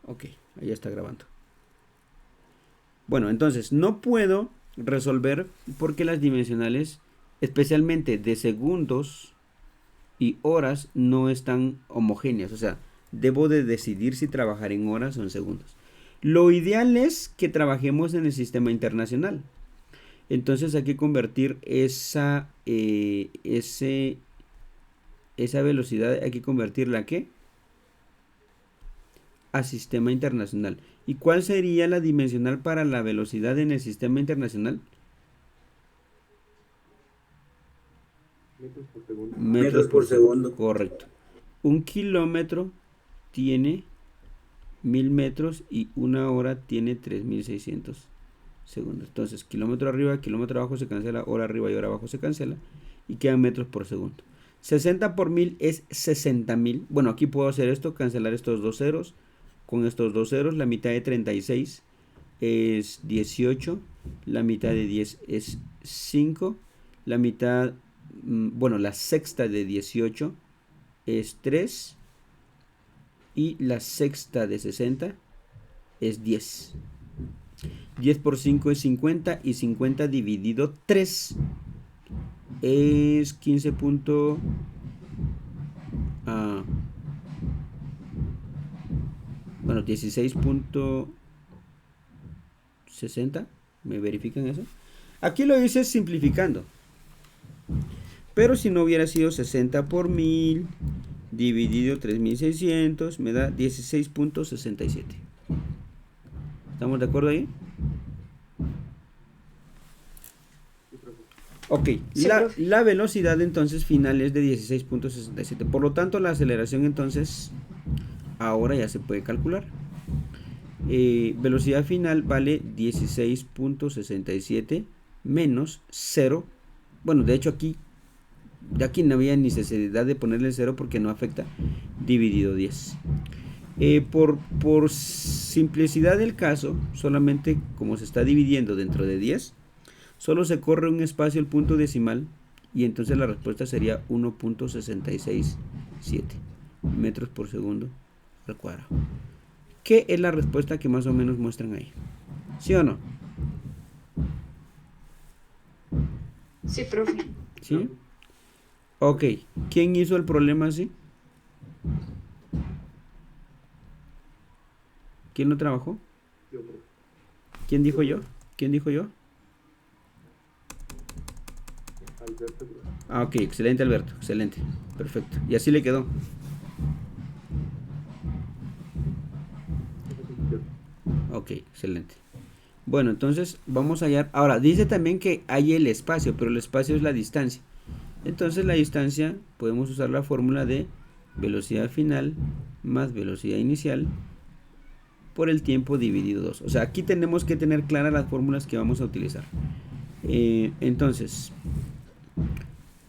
Ok, ahí ya está grabando. Bueno, entonces no puedo resolver porque las dimensionales, especialmente de segundos y horas, no están homogéneas. O sea, debo de decidir si trabajar en horas o en segundos. Lo ideal es que trabajemos en el sistema internacional. Entonces hay que convertir esa velocidad, hay que convertirla ¿a qué? A sistema internacional. ¿Y cuál sería la dimensional para la velocidad en el sistema internacional? Metros por segundo. Metros por segundo. Correcto. Un kilómetro tiene 1000 metros y una hora tiene 3600 segundos. Entonces, kilómetro arriba, kilómetro abajo se cancela, hora arriba y hora abajo se cancela y quedan metros por segundo. 60 por 1000 es 60.000. Bueno, aquí puedo hacer esto, cancelar estos dos ceros. Con estos dos ceros, la mitad de 36 es 18, la mitad de 10 es 5, la mitad, bueno, la sexta de 18 es 3 y la sexta de 60 es 10. 10 por 5 es 50 y 50 dividido 3 es 15. Bueno, 16.60. ¿Me verifican eso? Aquí lo hice simplificando. Pero si no hubiera sido 60 por 1000 dividido 3600, me da 16.67. ¿Estamos de acuerdo ahí? Ok, Sí, profe. la velocidad entonces final es de 16.67. Por lo tanto, la aceleración entonces ahora ya se puede calcular. Velocidad final vale 16.67 menos 0. Bueno, de hecho aquí no había necesidad de ponerle 0 porque no afecta, dividido 10. Por simplicidad del caso, solamente como se está dividiendo dentro de 10, solo se corre un espacio el punto decimal y entonces la respuesta sería 1.667 metros por segundo al cuadrado. ¿Qué es la respuesta que más o menos muestran ahí? ¿Sí o no? Sí, profe. ¿Sí? Ok. ¿Quién hizo el problema así? ¿Quién lo trabajó? Yo, profe. ¿Quién dijo yo? ¿Quién dijo yo? Alberto, profe. Ah, ok. Excelente, Alberto. Excelente. Perfecto. Y así le quedó. Ok, excelente. Bueno, entonces vamos a hallar. Ahora, dice también que hay el espacio, pero el espacio es la distancia. Entonces la distancia podemos usar la fórmula de velocidad final más velocidad inicial por el tiempo dividido 2. O sea, aquí tenemos que tener claras las fórmulas que vamos a utilizar. Entonces,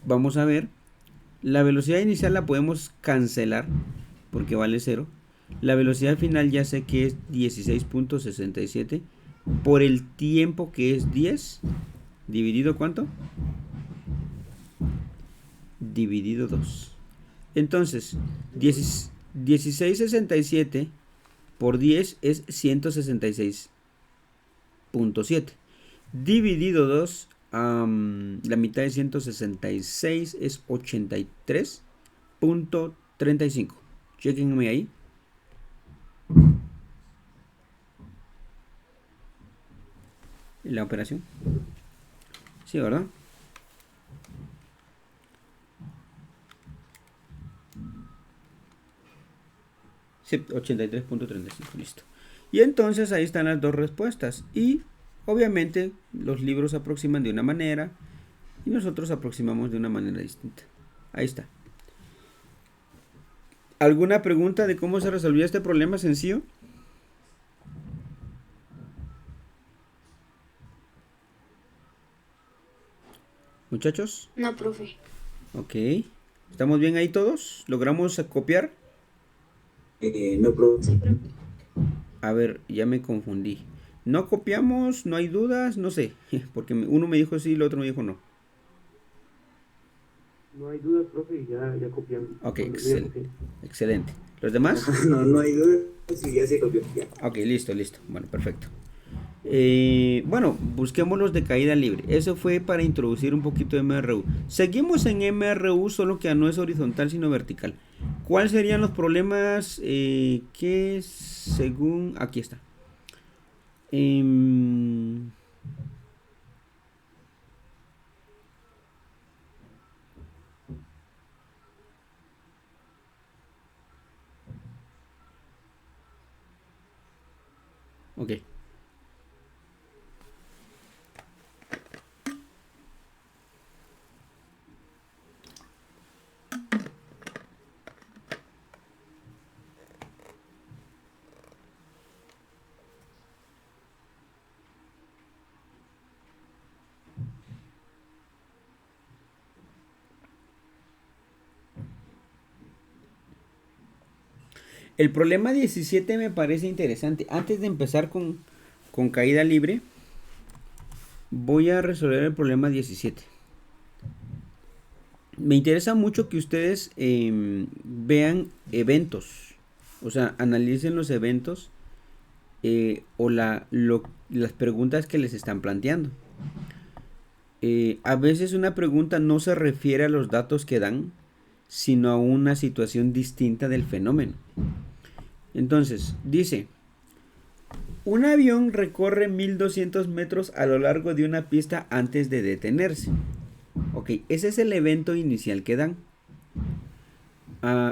vamos a ver. La velocidad inicial la podemos cancelar porque vale 0. La velocidad final ya sé que es 16.67 por el tiempo que es 10 dividido ¿cuánto? Dividido 2. Entonces, 16.67 por 10 es 166.7. Dividido 2, la mitad de 166 es 83.35. Chequenme ahí. La operación. Sí, ¿verdad? Sí, 83.35, listo. Y entonces ahí están las dos respuestas. Y obviamente los libros aproximan de una manera y nosotros aproximamos de una manera distinta. Ahí está. ¿Alguna pregunta de cómo se resolvió este problema sencillo? Muchachos. No, profe. Ok. ¿Estamos bien ahí todos? ¿Logramos copiar? No, profe. Sí, profe. A ver, ya me confundí. ¿No copiamos? ¿No hay dudas? No sé. Porque uno me dijo sí y el otro me dijo no. No hay dudas, profe, ya copiamos. Ok, Bueno, ya copié. excelente. ¿Los demás? No hay duda. Sí, ya se copió. Ya. Ok, listo. Bueno, perfecto. Bueno, busquemos los de caída libre. Eso fue para introducir un poquito de MRU. Seguimos en MRU, solo que no es horizontal sino vertical. ¿Cuáles serían los problemas que según... Aquí está. Ok. El problema 17 me parece interesante. Antes de empezar con caída libre, voy a resolver el problema 17. Me interesa mucho que ustedes vean eventos. O sea, analicen los eventos o las preguntas que les están planteando. A veces una pregunta no se refiere a los datos que dan, sino a una situación distinta del fenómeno. Entonces, dice, un avión recorre 1200 metros a lo largo de una pista antes de detenerse. Ok, ese es el evento inicial que dan.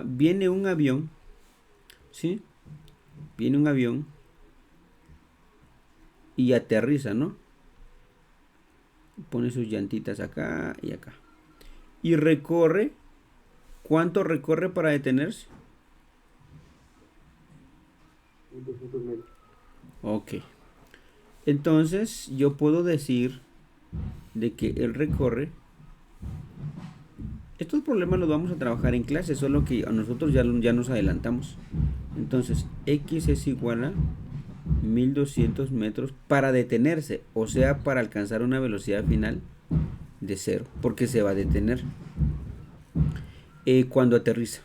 Viene un avión, ¿sí? Viene un avión y aterriza, ¿no? Pone sus llantitas acá y acá. Y recorre. ¿Cuánto recorre para detenerse? 200 metros. Ok. Entonces yo puedo decir de que él recorre. Estos problemas los vamos a trabajar en clase, solo que a nosotros ya nos adelantamos. Entonces X es igual a 1200 metros para detenerse, o sea, para alcanzar una velocidad final de 0, porque se va a detener cuando aterriza.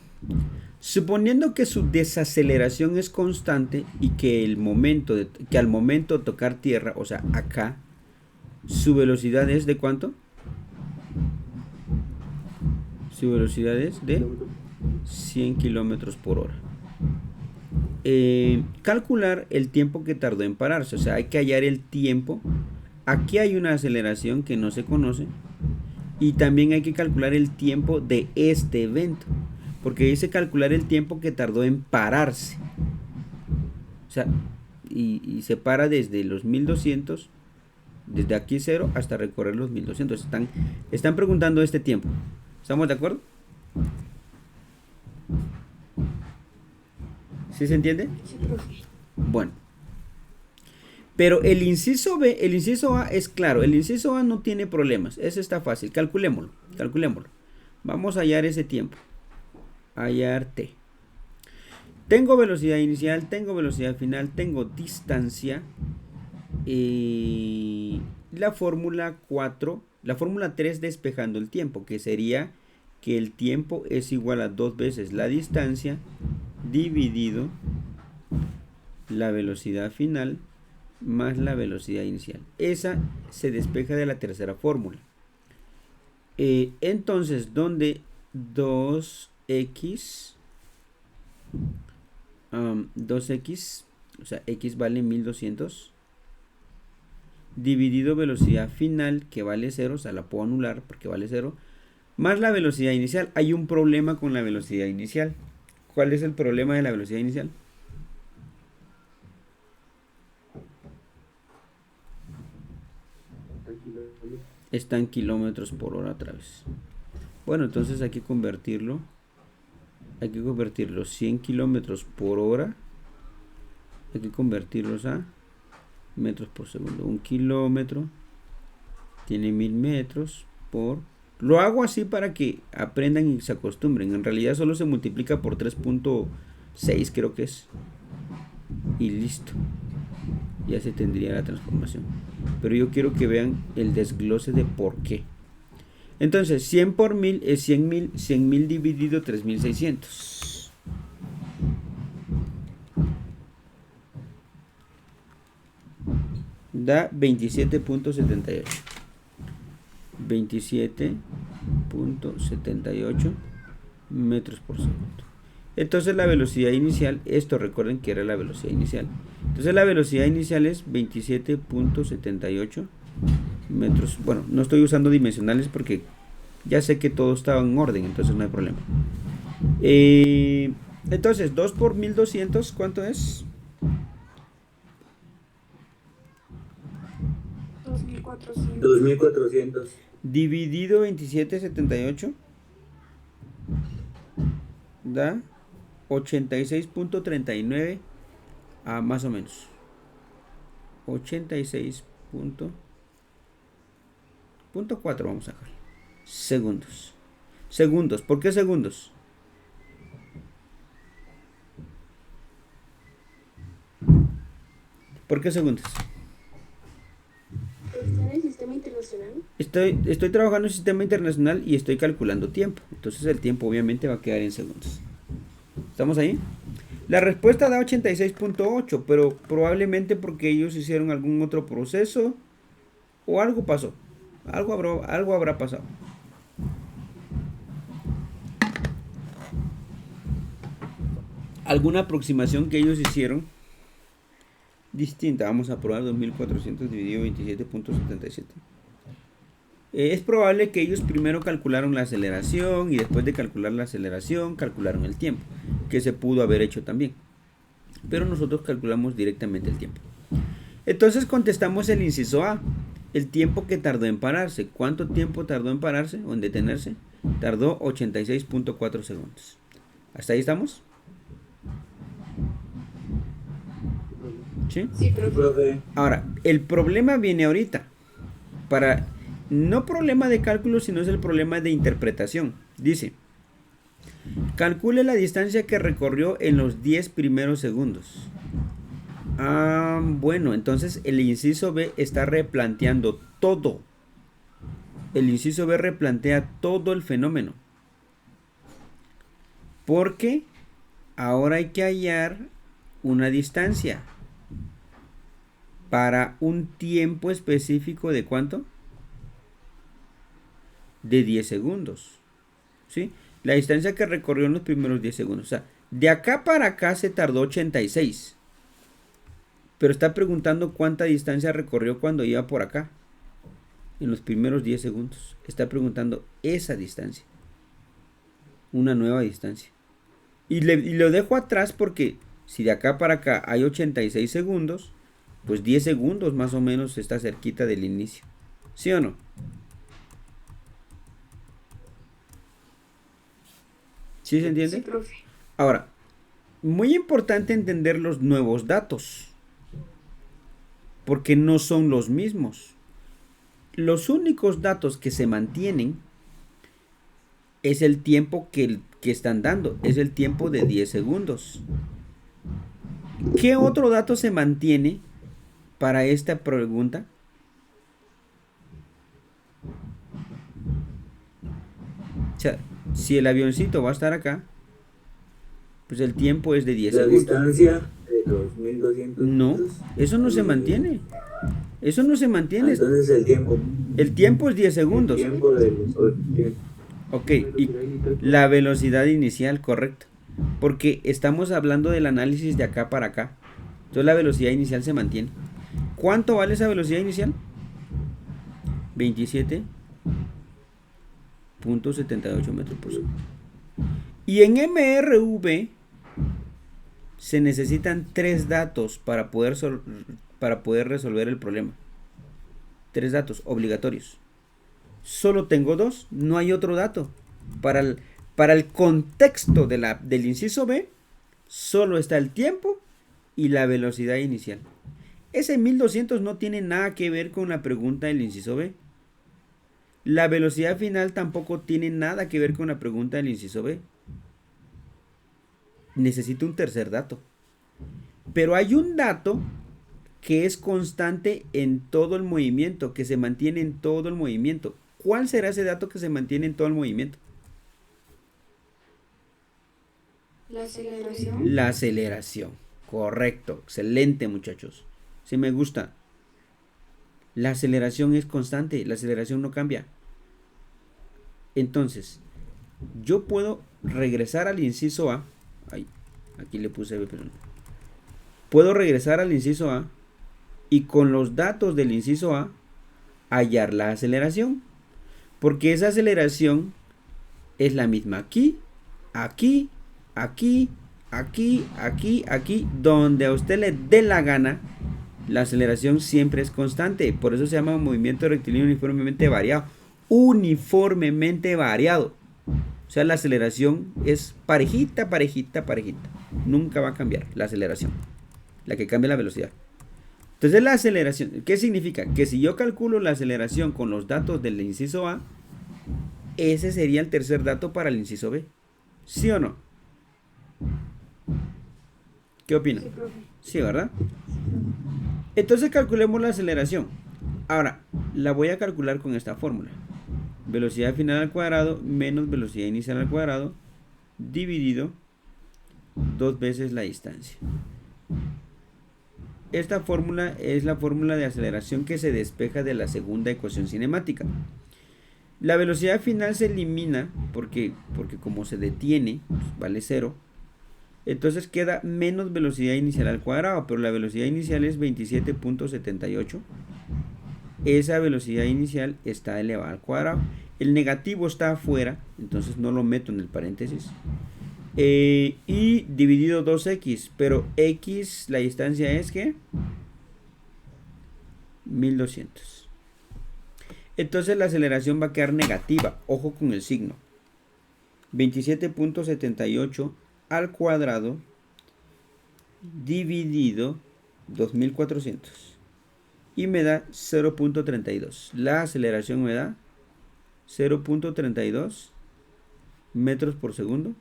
Suponiendo que su desaceleración es constante y que al momento de tocar tierra, o sea, acá, su velocidad es ¿de cuánto? Su velocidad es de 100 kilómetros por hora. Calcular el tiempo que tardó en pararse, o sea, hay que hallar el tiempo. Aquí hay una aceleración que no se conoce y también hay que calcular el tiempo de este evento, porque dice calcular el tiempo que tardó en pararse, o sea, y se para desde los 1200, desde aquí 0 hasta recorrer los 1200. Están preguntando este tiempo. ¿Estamos de acuerdo? ¿Sí se entiende? Sí, profe. Bueno. Pero el inciso A es claro. El inciso A no tiene problemas. Ese está fácil. Calculémoslo. Vamos a hallar ese tiempo. Hallar T. Tengo velocidad inicial, tengo velocidad final, tengo distancia. La fórmula 3 despejando el tiempo, que sería que el tiempo es igual a 2 veces la distancia dividido la velocidad final más la velocidad inicial. Esa se despeja de la tercera fórmula. Entonces, donde 2x, o sea, x vale 1200, dividido velocidad final, que vale 0, o sea, la puedo anular porque vale 0, más la velocidad inicial. Hay un problema con la velocidad inicial. ¿Cuál es el problema de la velocidad inicial? Está en kilómetros por hora otra vez. Bueno, entonces hay que convertirlo. 100 kilómetros por hora. Hay que convertirlos a metros por segundo. 1 kilómetro tiene 1000 metros por... Lo hago así para que aprendan y se acostumbren. En realidad solo se multiplica por 3.6, creo que es. Y listo. Ya se tendría la transformación. Pero yo quiero que vean el desglose de por qué. Entonces, 100 por 1000 es 100.000 dividido 3600. da 27.78. 27.78 metros por segundo. Entonces la velocidad inicial, esto recuerden que era la velocidad inicial. Entonces la velocidad inicial es 27.78 metros. Bueno, no estoy usando dimensionales porque ya sé que todo estaba en orden, entonces no hay problema. Entonces 2 por 1200, ¿cuánto es? 2400. 2400. Dividido 27.78 da 86.39 a más o menos 86.4 vamos a dejar segundos. ¿Por qué segundos? ¿Por qué segundos? ¿Está en el sistema internacional? Estoy trabajando en sistema internacional y estoy calculando tiempo. Entonces el tiempo obviamente va a quedar en segundos. ¿Estamos ahí? La respuesta da 86.8, pero probablemente porque ellos hicieron algún otro proceso o algo pasó. Algo habrá pasado. Alguna aproximación que ellos hicieron distinta. Vamos a probar 2400 dividido 27.77. Es probable que ellos primero calcularon la aceleración y después de calcular la aceleración calcularon el tiempo, que se pudo haber hecho también. Pero nosotros calculamos directamente el tiempo. Entonces contestamos el inciso A, el tiempo que tardó en pararse. ¿Cuánto tiempo tardó en pararse o en detenerse? Tardó 86.4 segundos. ¿Hasta ahí estamos? ¿Sí? Sí, profe. Ahora, el problema viene ahorita. No problema de cálculo, sino es el problema de interpretación. Dice, calcule la distancia que recorrió en los 10 primeros segundos. Bueno, entonces el inciso B está replanteando todo. El inciso B replantea todo el fenómeno. Porque ahora hay que hallar una distancia para un tiempo específico de ¿cuánto? De 10 segundos. ¿Sí? La distancia que recorrió en los primeros 10 segundos. O sea, de acá para acá se tardó 86. Pero está preguntando cuánta distancia recorrió cuando iba por acá. En los primeros 10 segundos. Está preguntando esa distancia. Una nueva distancia. Y lo dejo atrás porque si de acá para acá hay 86 segundos, pues 10 segundos más o menos está cerquita del inicio. ¿Sí o no? ¿Sí se entiende? Sí, profe. Ahora, muy importante entender los nuevos datos. Porque no son los mismos. Los únicos datos que se mantienen es el tiempo que están dando. Es el tiempo de 10 segundos. ¿Qué otro dato se mantiene para esta pregunta? O sea, si el avioncito va a estar acá, pues el tiempo es de 10 segundos. La distancia de los 1200 No, metros. eso no se mantiene. Eso no se mantiene. Entonces el tiempo. El tiempo es 10 segundos. El tiempo de los 800. Ok, y la velocidad inicial, correcto. Porque estamos hablando del análisis de acá para acá. Entonces la velocidad inicial se mantiene. ¿Cuánto vale esa velocidad inicial? 27.78 metros por segundo. Y en MRV se necesitan 3 datos para poder resolver el problema. 3 datos obligatorios. Solo tengo 2, no hay otro dato. Para el contexto del inciso B, solo está el tiempo y la velocidad inicial. Ese 1200 no tiene nada que ver con la pregunta del inciso B. La velocidad final tampoco tiene nada que ver con la pregunta del inciso B. Necesito un tercer dato. Pero hay un dato que es constante en todo el movimiento, que se mantiene en todo el movimiento. ¿Cuál será ese dato que se mantiene en todo el movimiento? La aceleración. La aceleración. Correcto. Excelente, muchachos. Sí me gusta. La aceleración es constante, la aceleración no cambia. Entonces, yo puedo regresar al inciso A. Ay, aquí le puse B, pero no. Puedo regresar al inciso A y con los datos del inciso A hallar la aceleración. Porque esa aceleración es la misma aquí, aquí, aquí, aquí, aquí, aquí, donde a usted le dé la gana. La aceleración siempre es constante. Por eso se llama movimiento rectilíneo uniformemente variado. Uniformemente variado. O sea, la aceleración es parejita, parejita, parejita. Nunca va a cambiar la aceleración. La que cambia la velocidad. Entonces la aceleración, ¿qué significa? Que si yo calculo la aceleración con los datos del inciso A, ese sería el tercer dato para el inciso B. ¿Sí o no? ¿Qué opina? Sí, profe. Sí, ¿verdad? Entonces calculemos la aceleración. Ahora, la voy a calcular con esta fórmula. Velocidad final al cuadrado menos velocidad inicial al cuadrado dividido 2 veces la distancia. Esta fórmula es la fórmula de aceleración que se despeja de la segunda ecuación cinemática. La velocidad final se elimina porque como se detiene, pues vale 0. Entonces queda menos velocidad inicial al cuadrado, pero la velocidad inicial es 27.78. Esa velocidad inicial está elevada al cuadrado. El negativo está afuera, entonces no lo meto en el paréntesis. Y dividido 2x, pero x, la distancia es que 1200. Entonces la aceleración va a quedar negativa. Ojo con el signo. 27.78 al cuadrado dividido 2400 y me da 0.32. La aceleración me da 0.32 metros por segundo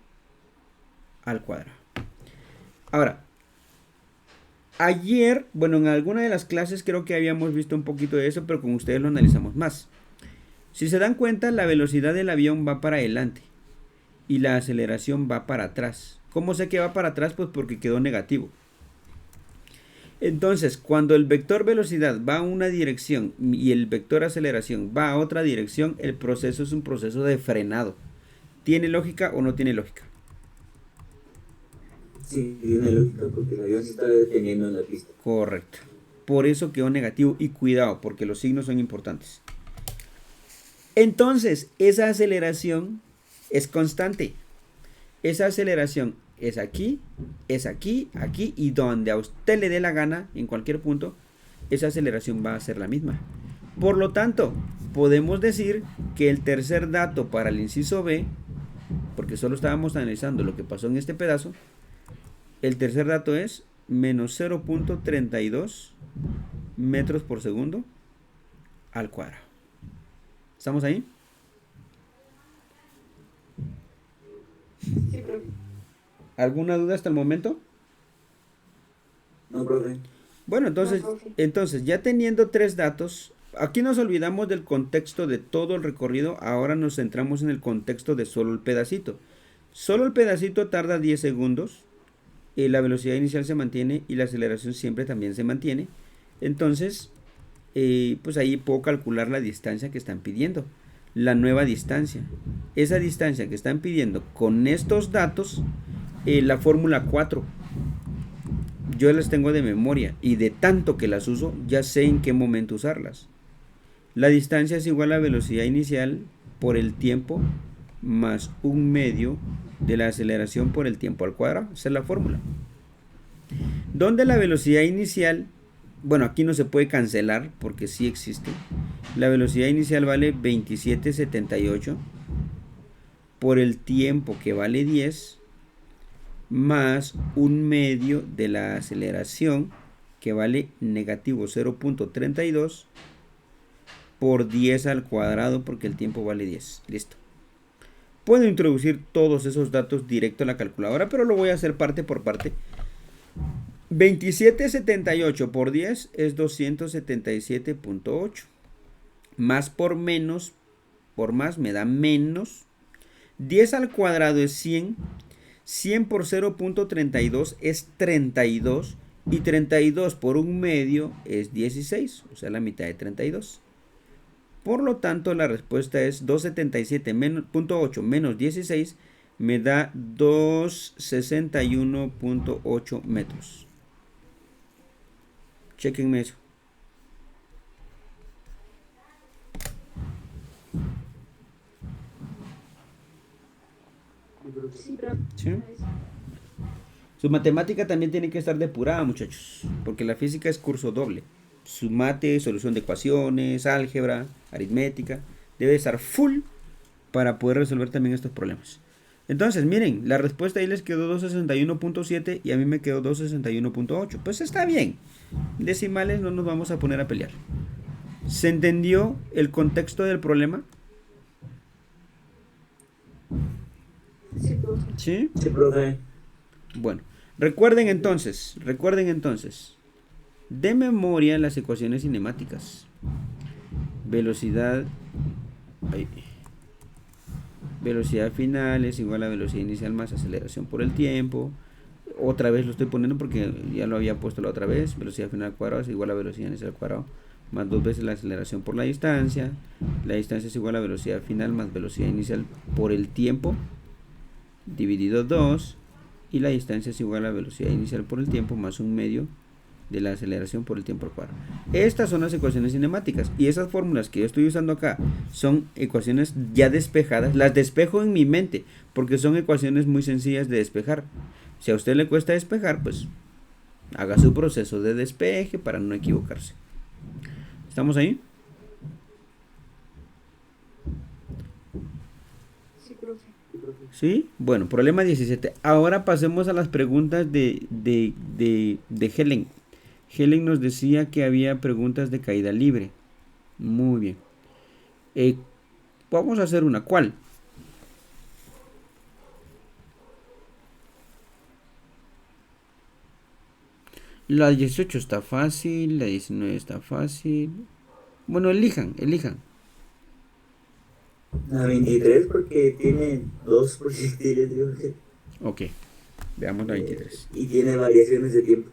al cuadrado. Ahora, ayer, bueno, en alguna de las clases creo que habíamos visto un poquito de eso, pero con ustedes lo analizamos más. Si se dan cuenta, la velocidad del avión va para adelante y la aceleración va para atrás. ¿Cómo sé que va para atrás? Pues porque quedó negativo. Entonces, cuando el vector velocidad va a una dirección y el vector aceleración va a otra dirección, el proceso es un proceso de frenado. ¿Tiene lógica o no tiene lógica? Sí, tiene lógica porque el avión se está deteniendo en la pista. Correcto. Por eso quedó negativo y cuidado, porque los signos son importantes. Entonces, esa aceleración es constante. Esa aceleración es aquí, aquí y donde a usted le dé la gana, en cualquier punto, esa aceleración va a ser la misma. Por lo tanto, podemos decir que el tercer dato para el inciso B, porque solo estábamos analizando lo que pasó en este pedazo, el tercer dato es menos 0.32 metros por segundo al cuadrado. ¿Estamos ahí? Sí, profe. ¿Alguna duda hasta el momento? No, profe. Bueno, entonces ya teniendo tres datos, aquí nos olvidamos del contexto de todo el recorrido, ahora nos centramos en el contexto de solo el pedacito. Solo el pedacito tarda 10 segundos, la velocidad inicial se mantiene y la aceleración siempre también se mantiene. Entonces, pues ahí puedo calcular la distancia que están pidiendo, la nueva distancia. Esa distancia que están pidiendo con estos datos, la fórmula 4. Yo las tengo de memoria y de tanto que las uso, ya sé en qué momento usarlas. La distancia es igual a la velocidad inicial por el tiempo más un medio de la aceleración por el tiempo al cuadrado. Esa es la fórmula. Donde la velocidad inicial, bueno, aquí no se puede cancelar porque sí existe. La velocidad inicial vale 27.78 por el tiempo que vale 10 más un medio de la aceleración que vale negativo 0.32 por 10 al cuadrado porque el tiempo vale 10. Listo. Puedo introducir todos esos datos directo a la calculadora, pero lo voy a hacer parte por parte. 27.78 por 10 es 277.8. Más por menos, por más me da menos. 10 al cuadrado es 100. 100 por 0.32 es 32 Y 32 por un medio es 16, o sea, la mitad de 32. Por lo tanto, la respuesta es 277.8 menos 16 me da 261.8 metros. Chequenme eso. Sí, pero... ¿Sí? Su matemática también tiene que estar depurada, muchachos, porque la física es curso doble. Su mate, solución de ecuaciones, álgebra, aritmética, debe estar full para poder resolver también estos problemas. Entonces, miren, la respuesta ahí les quedó 261.7 y a mí me quedó 261.8. Pues está bien. Decimales no nos vamos a poner a pelear. ¿Se entendió el contexto del problema? Sí, profe. ¿Sí? Sí, profe. Bueno, recuerden entonces, de memoria las ecuaciones cinemáticas. Velocidad final es igual a velocidad inicial más aceleración por el tiempo. Otra vez lo estoy poniendo porque ya lo había puesto la otra vez. Velocidad final al cuadrado es igual a velocidad inicial al cuadrado más 2 veces la aceleración por la distancia. La distancia es igual a velocidad final más velocidad inicial por el tiempo dividido 2. Y la distancia es igual a velocidad inicial por el tiempo más un medio de la aceleración por el tiempo al cuadrado. Estas son las ecuaciones cinemáticas. Y esas fórmulas que yo estoy usando acá son ecuaciones ya despejadas. Las despejo en mi mente porque son ecuaciones muy sencillas de despejar. Si a usted le cuesta despejar, pues haga su proceso de despeje para no equivocarse. ¿Estamos ahí? Sí, profe. ¿Sí? Bueno, problema 17. Ahora pasemos a las preguntas de Helen. Helen nos decía que había preguntas de caída libre. Muy bien. Vamos a hacer una. ¿Cuál? La 18 está fácil, la 19 está fácil. Bueno, elijan. La 23 porque tiene dos proyectiles, creo que. Ok, veamos la 23. Y tiene variaciones de tiempo.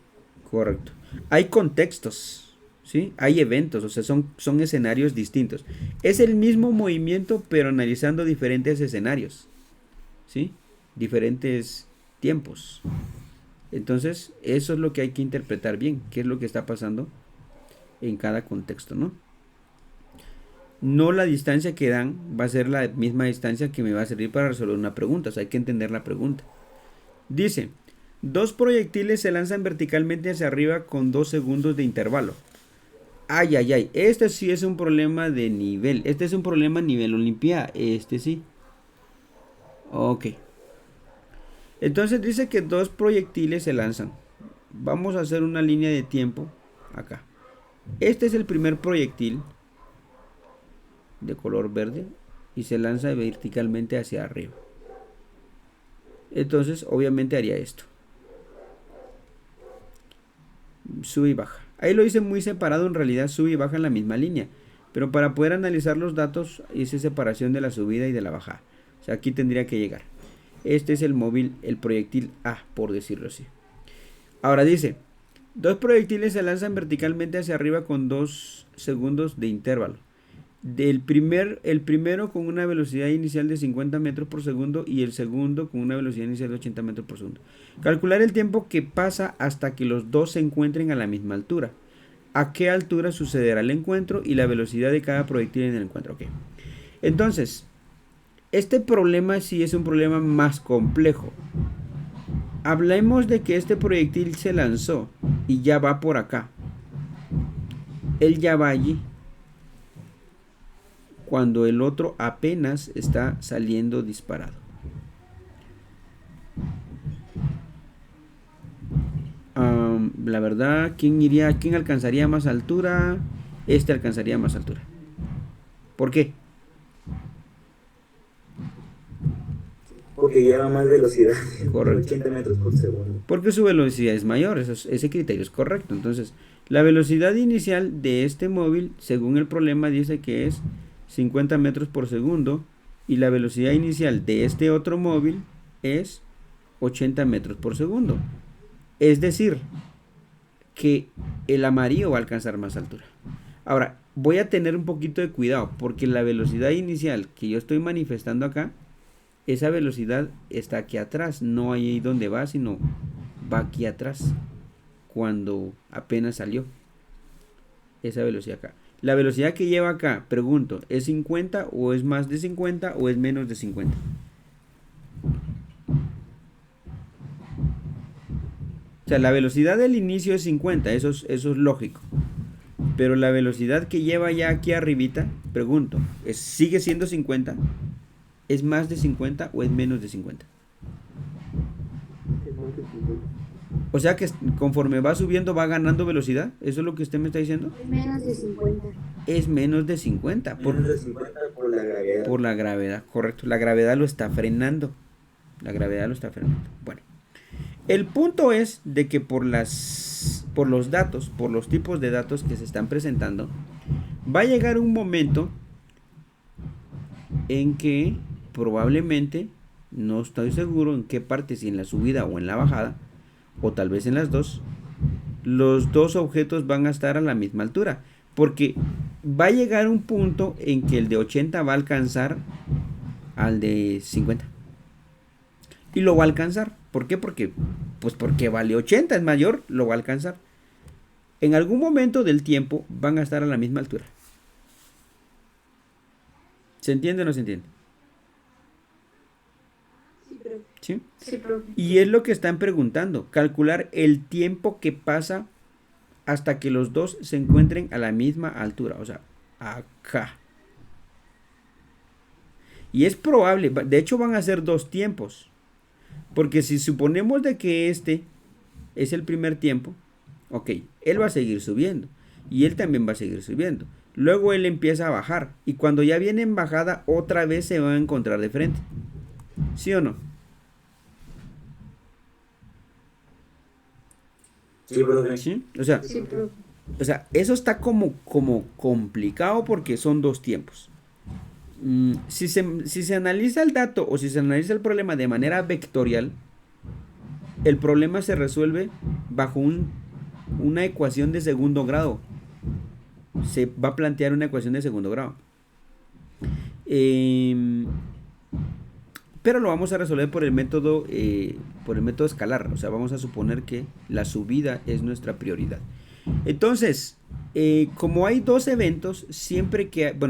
Correcto. Hay contextos, ¿sí? Hay eventos, o sea, son escenarios distintos. Es el mismo movimiento, pero analizando diferentes escenarios, ¿sí? Diferentes tiempos. Entonces, eso es lo que hay que interpretar bien, qué es lo que está pasando en cada contexto, ¿no? No la distancia que dan va a ser la misma distancia que me va a servir para resolver una pregunta, o sea, hay que entender la pregunta. Dice, 2 proyectiles se lanzan verticalmente hacia arriba con 2 segundos de intervalo. Ay, este sí es un problema de nivel, este es un problema a nivel olimpiada, este sí. Ok. Entonces dice que 2 proyectiles se lanzan. Vamos a hacer una línea de tiempo acá. Este es el primer proyectil de color verde y se lanza verticalmente hacia arriba. Entonces obviamente haría esto. Sube y baja. Ahí lo hice muy separado, en realidad sube y baja en la misma línea. Pero para poder analizar los datos hice separación de la subida y de la bajada. O sea, aquí tendría que llegar. Este es el móvil, el proyectil A, por decirlo así. Ahora dice, 2 proyectiles se lanzan verticalmente hacia arriba con 2 segundos de intervalo. El primero con una velocidad inicial de 50 metros por segundo y el segundo con una velocidad inicial de 80 metros por segundo. Calcular el tiempo que pasa hasta que los dos se encuentren a la misma altura. ¿A qué altura sucederá el encuentro y la velocidad de cada proyectil en el encuentro? Okay. Entonces, este problema sí es un problema más complejo. Hablemos de que este proyectil se lanzó y ya va por acá. Él ya va allí, cuando el otro apenas está saliendo disparado. La verdad, ¿quién alcanzaría más altura? Este alcanzaría más altura. ¿Por qué? Porque lleva más velocidad. Correcto. 80 metros por segundo. Porque su velocidad es mayor, ese criterio es correcto. Entonces, la velocidad inicial de este móvil, según el problema, dice que es 50 metros por segundo. Y la velocidad inicial de este otro móvil es 80 metros por segundo. Es decir, que el amarillo va a alcanzar más altura. Ahora, voy a tener un poquito de cuidado porque la velocidad inicial que yo estoy manifestando acá, esa velocidad está aquí atrás, no ahí donde va, sino va aquí atrás, cuando apenas salió. Esa velocidad acá. La velocidad que lleva acá, pregunto, ¿es 50 o es más de 50 o es menos de 50? O sea, la velocidad del inicio es 50, eso es lógico. Pero la velocidad que lleva ya aquí arribita, pregunto, ¿sigue siendo 50? ¿Es más de 50 o es menos de 50? Es más de 50. O sea que conforme va subiendo va ganando velocidad. ¿Eso es lo que usted me está diciendo? Es menos de 50. Es menos de 50 Menos de 50 por la gravedad. por la gravedad, correcto. La gravedad lo está frenando. La gravedad lo está frenando. Bueno, el punto es de que por los datos, por los tipos de datos que se están presentando, va a llegar un momento en que probablemente, no estoy seguro en qué parte, si en la subida o en la bajada, o tal vez en las dos, los dos objetos van a estar a la misma altura. Porque va a llegar un punto en que el de 80 va a alcanzar al de 50. Y lo va a alcanzar. ¿Por qué? Porque vale 80, es mayor, lo va a alcanzar. En algún momento del tiempo van a estar a la misma altura. ¿Se entiende o no se entiende? Sí, profe. ¿Sí? Sí, profe. Y es lo que están preguntando. Calcular el tiempo que pasa hasta que los dos se encuentren a la misma altura. O sea, acá. Y es probable, de hecho van a ser dos tiempos. Porque si suponemos de que este es el primer tiempo, ok, él va a seguir subiendo. Y él también va a seguir subiendo. Luego él empieza a bajar. Y cuando ya viene en bajada, otra vez se van a encontrar de frente. ¿Sí o no? Sí, profe. ¿Sí? O sea, Sí, profe. eso está como complicado porque son dos tiempos. Si se analiza el dato o si se analiza el problema de manera vectorial, el problema se resuelve bajo una ecuación de segundo grado. Se va a plantear una ecuación de segundo grado. Pero lo vamos a resolver por el método escalar. O sea, vamos a suponer que la subida es nuestra prioridad. Entonces, como hay dos eventos,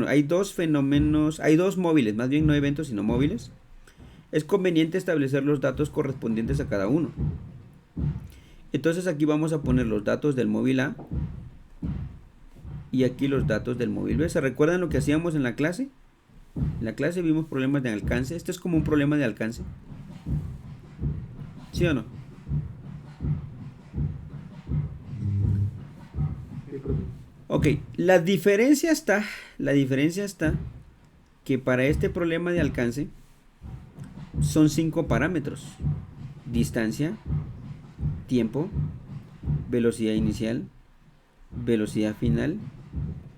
hay dos fenómenos, hay dos móviles, más bien no eventos sino móviles, es conveniente establecer los datos correspondientes a cada uno. Entonces aquí vamos a poner los datos del móvil A y aquí los datos del móvil B. ¿Se recuerdan lo que hacíamos en la clase? En la clase vimos problemas de alcance. Este es como un problema de alcance. ¿Sí o no? Sí, profe. Ok, la diferencia está que para este problema de alcance son 5 parámetros: distancia, tiempo, velocidad inicial, velocidad final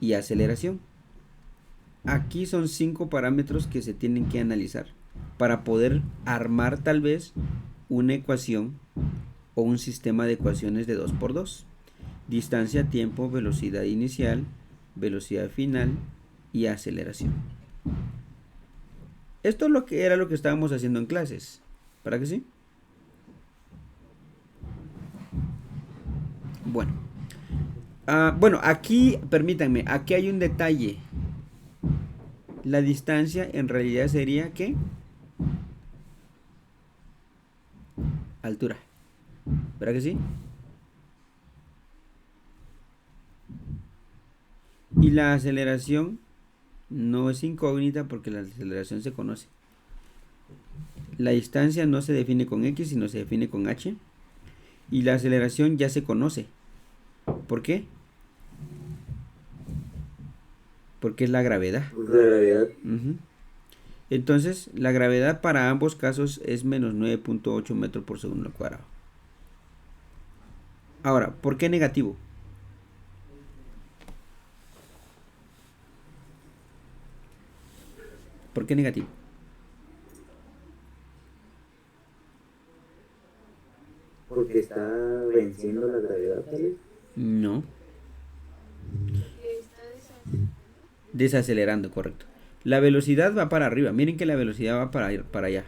y aceleración. Aquí son 5 parámetros que se tienen que analizar para poder armar tal vez una ecuación o un sistema de ecuaciones de 2×2. Distancia, tiempo, velocidad inicial, velocidad final y aceleración. Esto es lo que era lo que estábamos haciendo en clases. ¿Para que sí? Bueno. Bueno, aquí, permítanme, aquí hay un detalle. La distancia en realidad sería ¿qué? Altura. ¿Verdad que sí? Y la aceleración no es incógnita porque la aceleración se conoce. La distancia no se define con X, sino se define con H. Y la aceleración ya se conoce. ¿Por qué? Porque es la gravedad. La gravedad. Entonces, la gravedad para ambos casos es menos 9.8 metros por segundo al cuadrado. Ahora, ¿por qué negativo? ¿Por qué negativo? Porque está venciendo la gravedad, tal vez. No. Está desacelerando. Desacelerando, correcto. La velocidad va para arriba. Miren que la velocidad va para allá.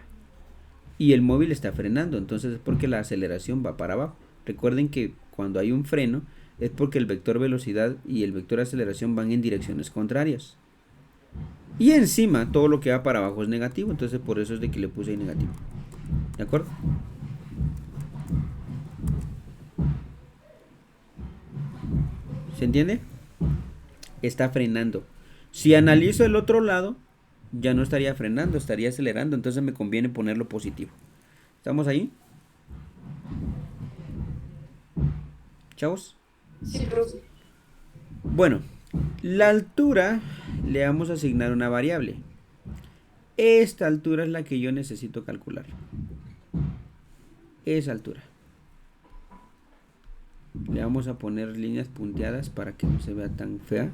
Y el móvil está frenando. Entonces es porque la aceleración va para abajo. Recuerden que cuando hay un freno es porque el vector velocidad y el vector aceleración van en direcciones contrarias. Y encima todo lo que va para abajo es negativo. Entonces por eso es de que le puse ahí negativo. ¿De acuerdo? ¿Se entiende? Está frenando. Si analizo el otro lado, ya no estaría frenando, estaría acelerando. Entonces me conviene ponerlo positivo. ¿Estamos ahí? Chavos. Sí, profe. Bueno, la altura le vamos a asignar una variable. Esta altura es la que yo necesito calcular. Esa altura. Le vamos a poner líneas punteadas para que no se vea tan fea.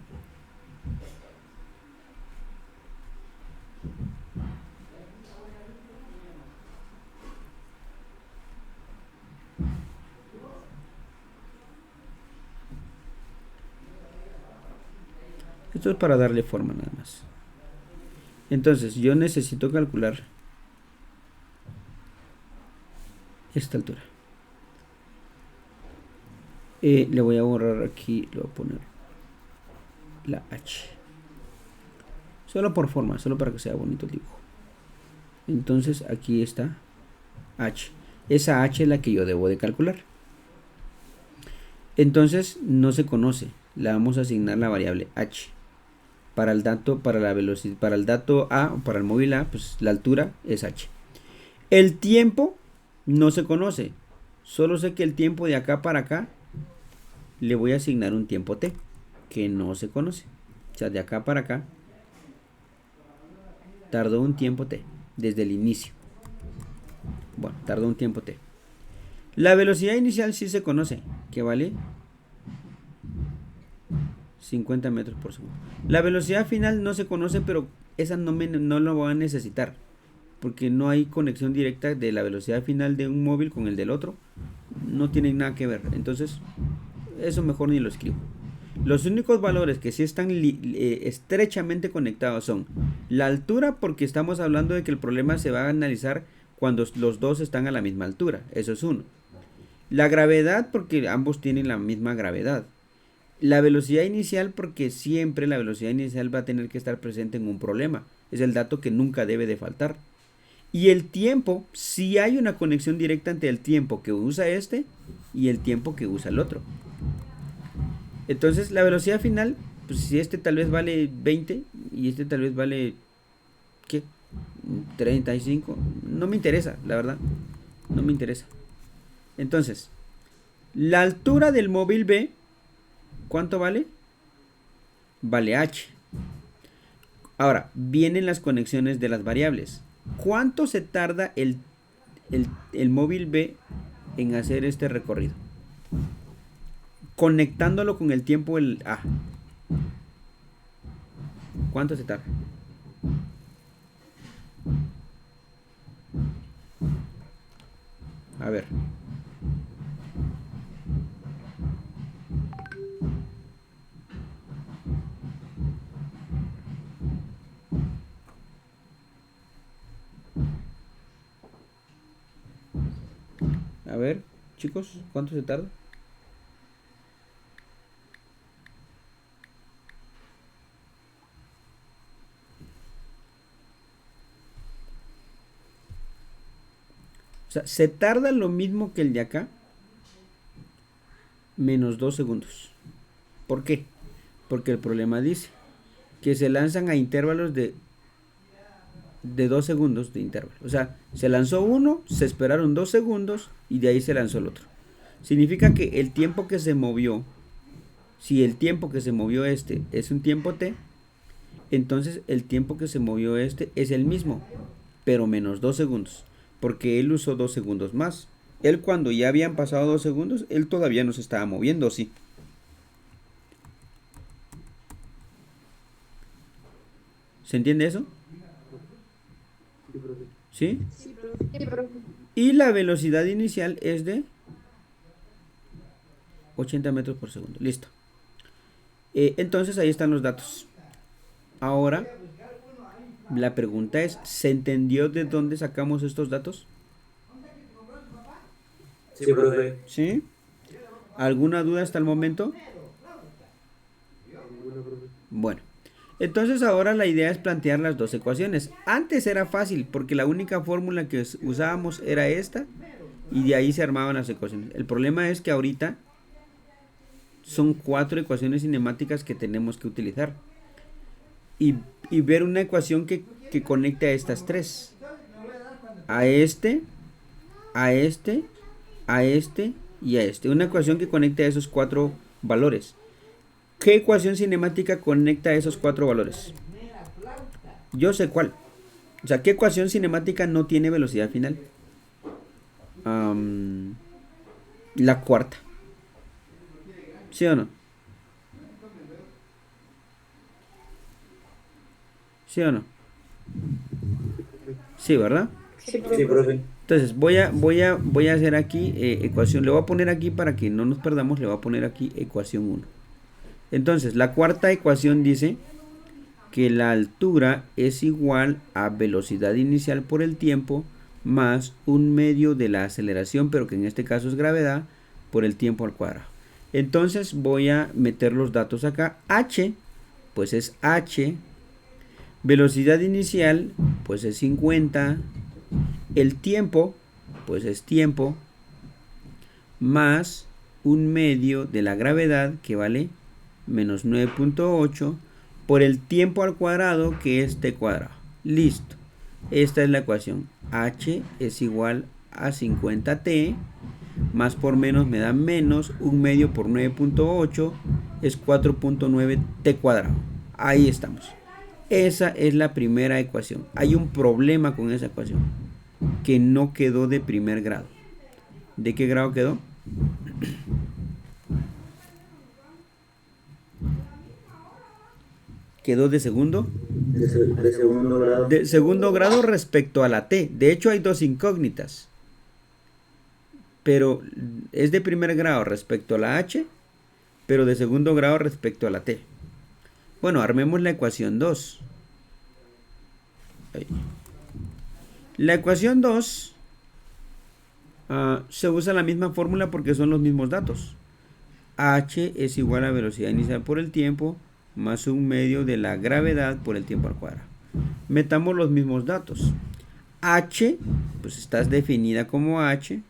Esto es para darle forma nada más. Entonces yo necesito calcular esta altura. Le voy a borrar aquí, le voy a poner la H. Solo por forma, solo para que sea bonito el dibujo. Entonces aquí está H. Esa H es la que yo debo de calcular. Entonces no se conoce. Le vamos a asignar la variable H. Para el dato, para la velocidad, para el dato A, para el móvil A, pues la altura es H. El tiempo no se conoce. Solo sé que el tiempo de acá para acá le voy a asignar un tiempo T, que no se conoce. O sea, de acá para acá tardó un tiempo T, desde el inicio. Bueno, tardó un tiempo T. La velocidad inicial sí se conoce, que vale 50 metros por segundo. La velocidad final no se conoce, pero esa no lo voy a necesitar, porque no hay conexión directa de la velocidad final de un móvil con el del otro. No tienen nada que ver. Entonces, eso mejor ni lo escribo. Los únicos valores que sí están estrechamente conectados son la altura, porque estamos hablando de que el problema se va a analizar cuando los dos están a la misma altura. Eso es uno. La gravedad, porque ambos tienen la misma gravedad. La velocidad inicial, porque siempre la velocidad inicial va a tener que estar presente en un problema. Es el dato que nunca debe de faltar. Y el tiempo, si hay una conexión directa entre el tiempo que usa este y el tiempo que usa el otro. Entonces la velocidad final, pues si este tal vez vale 20 y este tal vez vale, ¿qué? 35. No me interesa, la verdad. No me interesa. Entonces, la altura del móvil B, ¿cuánto vale? Vale H. Ahora, vienen las conexiones de las variables. ¿Cuánto se tarda el móvil B en hacer este recorrido? Conectándolo con el tiempo el A. ¿Cuánto se tarda? A ver. A ver, chicos, ¿cuánto se tarda? O sea, se tarda lo mismo que el de acá, menos 2 segundos. ¿Por qué? Porque el problema dice que se lanzan a intervalos de 2 segundos de intervalo. O sea, se lanzó uno, se esperaron 2 segundos y de ahí se lanzó el otro. Significa que el tiempo que se movió, si el tiempo que se movió este es un tiempo T, entonces el tiempo que se movió este es el mismo, pero menos 2 segundos. Porque él usó 2 segundos más. Él cuando ya habían pasado 2 segundos, él todavía no se estaba moviendo, ¿sí? ¿Se entiende eso? Sí, profe. ¿Sí? Sí, profe. Sí, profe. Y la velocidad inicial es de 80 metros por segundo. Listo. Entonces ahí están los datos. Ahora, la pregunta es, ¿se entendió de dónde sacamos estos datos? Sí, profe. ¿Sí? ¿Alguna duda hasta el momento? Ninguna, profe. Bueno, entonces ahora la idea es plantear las dos ecuaciones. Antes era fácil porque la única fórmula que usábamos era esta y de ahí se armaban las ecuaciones. El problema es que ahorita son 4 ecuaciones cinemáticas que tenemos que utilizar y ver una ecuación que conecte a estas 3. A este, a este, a este y a este. Una ecuación que conecte a esos 4 valores. ¿Qué ecuación cinemática conecta a esos 4 valores? Yo sé cuál. O sea, ¿qué ecuación cinemática no tiene velocidad final? La cuarta. ¿Sí o no? ¿Sí o no? Sí, ¿verdad? Sí, Sí, profe. Entonces voy a hacer aquí ecuación. Le voy a poner aquí para que no nos perdamos. Le voy a poner aquí ecuación 1. Entonces la cuarta ecuación dice que la altura es igual a velocidad inicial por el tiempo más un medio de la aceleración, pero que en este caso es gravedad, por el tiempo al cuadrado. Entonces voy a meter los datos acá. H, pues es H. Velocidad inicial, pues es 50. El tiempo, pues es tiempo. Más un medio de la gravedad, que vale menos 9.8. Por el tiempo al cuadrado, que es t cuadrado. Listo. Esta es la ecuación. H es igual a 50t. Más por menos me da menos. Un medio por 9.8 es 4.9 t cuadrado. Ahí estamos. Esa es la primera ecuación. Hay un problema con esa ecuación. Que no quedó de primer grado. ¿De qué grado quedó? Quedó de segundo. De segundo grado. De segundo grado respecto a la t. De hecho hay dos incógnitas. Pero es de primer grado respecto a la h, pero de segundo grado respecto a la t. Bueno, armemos la ecuación 2. Ahí. La ecuación 2 se usa la misma fórmula porque son los mismos datos. H es igual a velocidad inicial por el tiempo más un medio de la gravedad por el tiempo al cuadrado. Metamos los mismos datos. H, pues está definida como H,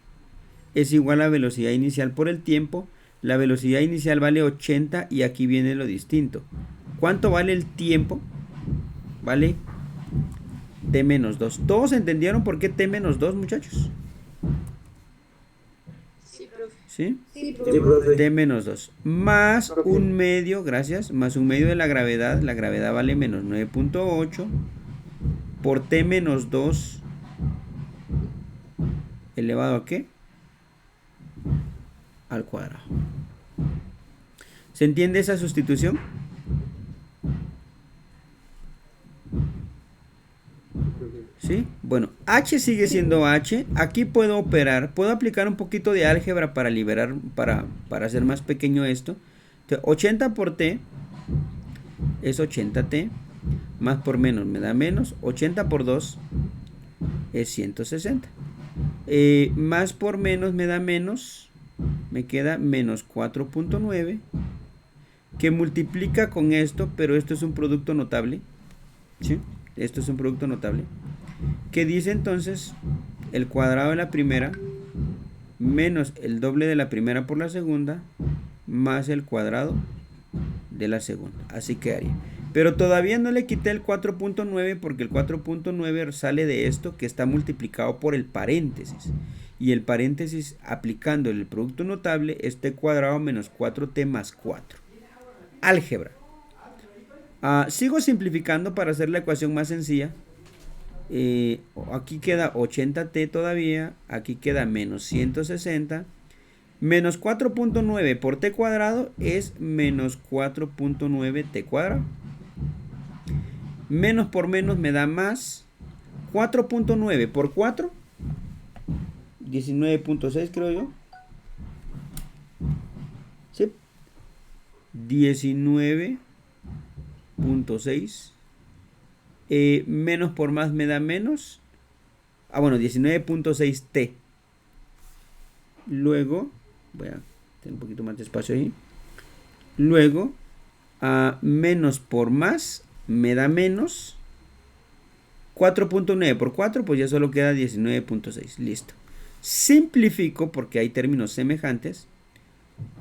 es igual a velocidad inicial por el tiempo. La velocidad inicial vale 80 y aquí viene lo distinto. ¿Cuánto vale el tiempo? Vale t menos 2. ¿Todos entendieron por qué t menos 2, muchachos? Sí, profe. ¿Sí? Sí, Sí, profe. T menos 2. Más un medio, gracias, más un medio de la gravedad. La gravedad vale menos 9.8 por t menos 2 elevado a ¿qué? Al cuadrado. ¿Se entiende esa sustitución? ¿Sí? Bueno, H sigue siendo H. Aquí puedo operar, puedo aplicar un poquito de álgebra para liberar, para hacer más pequeño esto. Entonces, 80 por t es 80t. Más por menos me da menos. 80 por 2 es 160. Más por menos me da menos. Me queda menos 4.9. Que multiplica con esto, pero esto es un producto notable. ¿Sí? Esto es un producto notable. Que dice entonces el cuadrado de la primera menos el doble de la primera por la segunda más el cuadrado de la segunda. Así quedaría. Pero todavía no le quité el 4.9 porque el 4.9 sale de esto que está multiplicado por el paréntesis. Y el paréntesis aplicando el producto notable es t cuadrado menos 4t más 4. Álgebra. Sigo simplificando para hacer la ecuación más sencilla. Aquí queda 80t todavía. Aquí queda menos 160. Menos 4.9 por t cuadrado es menos 4.9t cuadrado. Menos por menos me da más. 4.9 por 4. 19.6 creo yo. 19.6. Menos por más me da menos. Bueno, 19.6t. Luego, voy a tener un poquito más de espacio ahí. Luego, menos por más me da menos. 4.9 por 4, pues ya solo queda 19.6. Listo. Simplifico porque hay términos semejantes.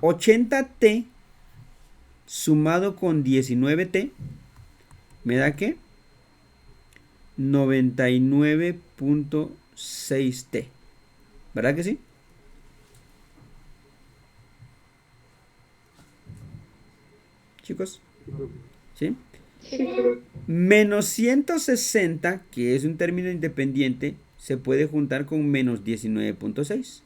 80t sumado con 19t me da ¿qué? 99.6t. ¿Verdad que sí? Chicos, ¿sí? Menos 160, que es un término independiente, se puede juntar con menos 19.6.